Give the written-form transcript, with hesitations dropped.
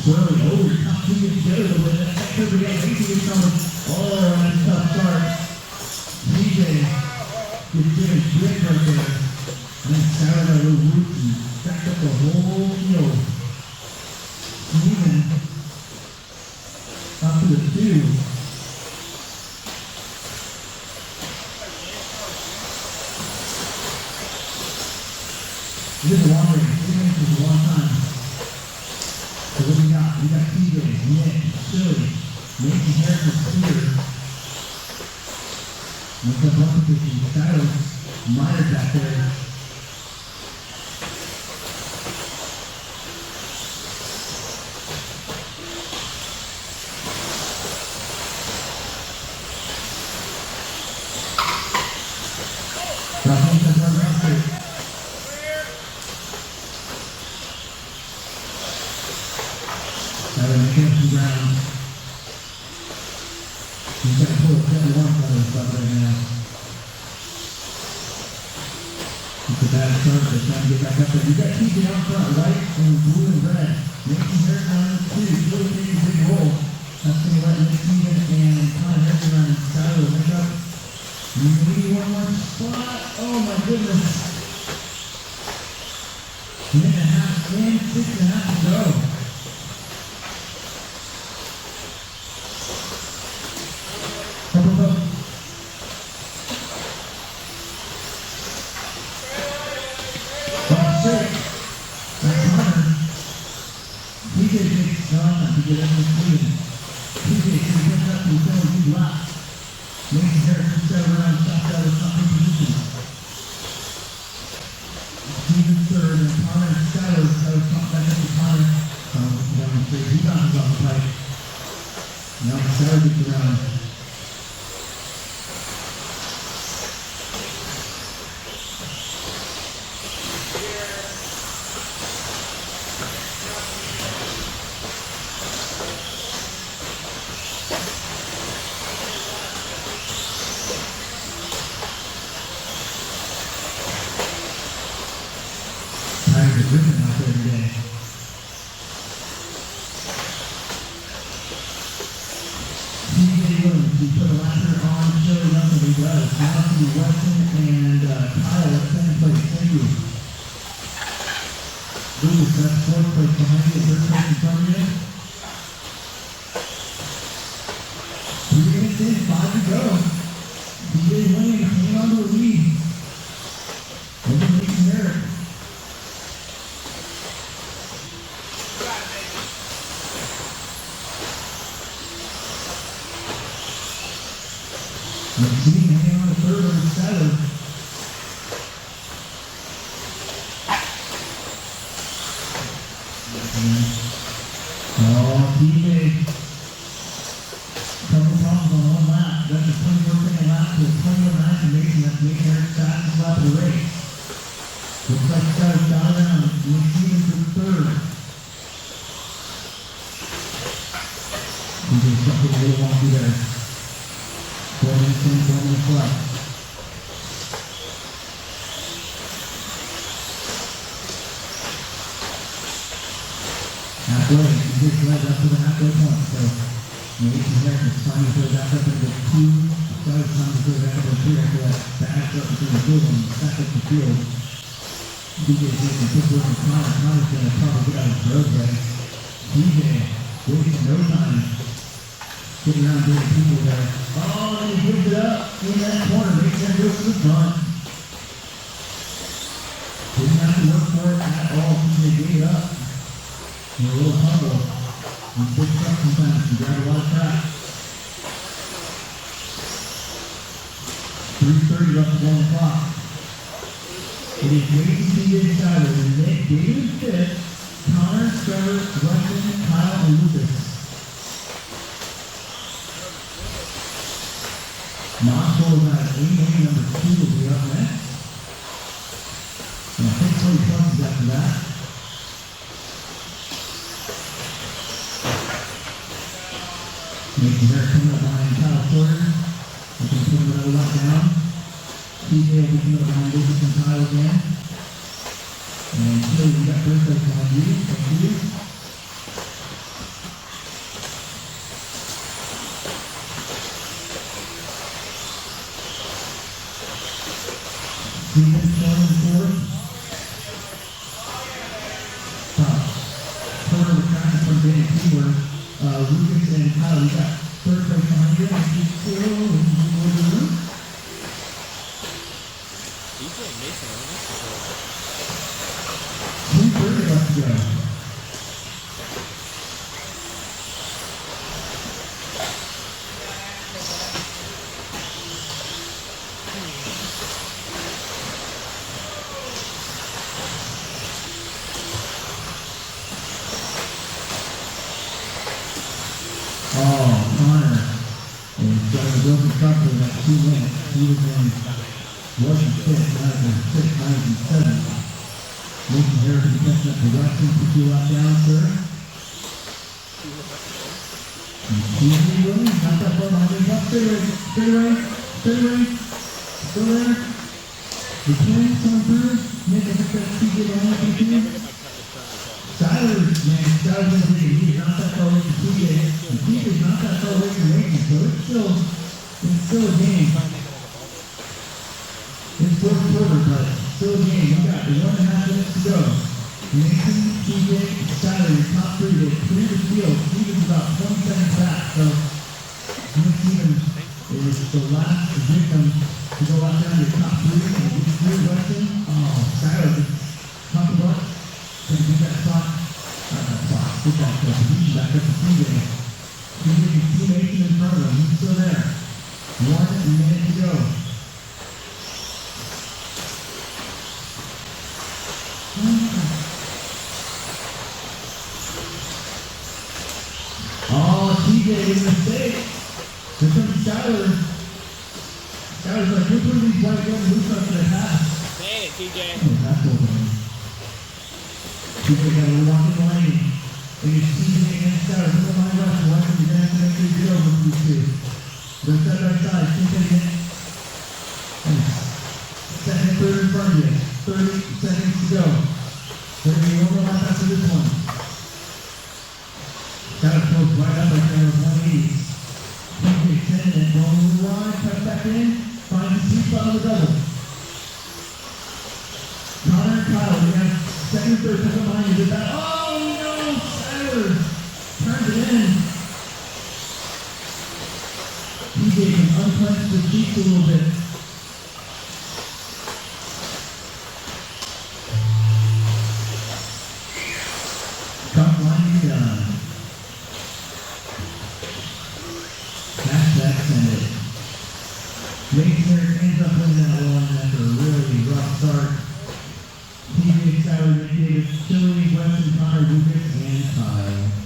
Swirly, oh, your top two get together a little bit. That sector we got 18 is coming. Oh, nice tough start. TJ gets given grip right there. And then Sarah got a little root and backed up the whole field. Even up to the two. This is a long race. 3 minutes is a long time. So what do we got? We got TJ, Nick, Silly, Mason Harris, Peter. What's up up with the Shadows? Myers back there. You got TJ out front, right, and blue and red. Making Harris down in two. Really taking a big hole. That's going to let Nick Steven and Connor Harris around and Skyler make up. Maybe one more spot. Oh my goodness. Minute and a half in, 6.5 to go. Up. one and fourth. Quarter of the time from Danny Keeler. Lucas and Kyle, we got third place behind you. DJ Mason, 2:30 left to go. Connor is got a broken truck for that 2 minutes. He was in wasn't fit, not in 6, 9, and 7. Mason Harrison catching up to Weston, 50 left down, sir. And TJ Williams, not that far behind him. Straight away. Still there. The twins coming through. Nick, I think that's TJ behind him. Tyler's in the lead. He's not that far away from TJ. And TJ's not that far away from Mason, so it's still a game. It's fourth quarter, but still a game. You got 1.5 minutes to go. Mason, TJ, Tyler, your top three. They clear the field. Steven's about 20 seconds back, so Steven is the last victim to go out down to your top three. And get through Weston. Tyler just talked about it. Gonna get that spot. Not that spot. Get that position back up to TJ. TJ can see Mason in front of him. He's still there. 1 minute to go. TJ made a mistake. Here comes Tyler. Tyler's like, which one of these white guys looks like the pass? Say it, TJ. That's open. TJ got a walk in the lane. They get TJ against Tyler. Put them on the left. Watch them. You're going to have to make sure you get over these two. They're side by side. TJ again. Second, third in front of you. 30 seconds to go. They're going to be one more lap after this one. Tyler pulls right up like there was 180. TJ 10 and going to the line. Cut back in. Find the sweet spot on the double. Connor and Kyle, we have second, third, come behind you. Did that? Oh no! Tyler turns it in. TJ can unclench the cheeks a little bit. Cup line to be done. That's ended. Mason ends up winning that one after a really rough start. TJ, Tyler, McDavid, Chili, Weston, Connor, Lucas, and Kyle.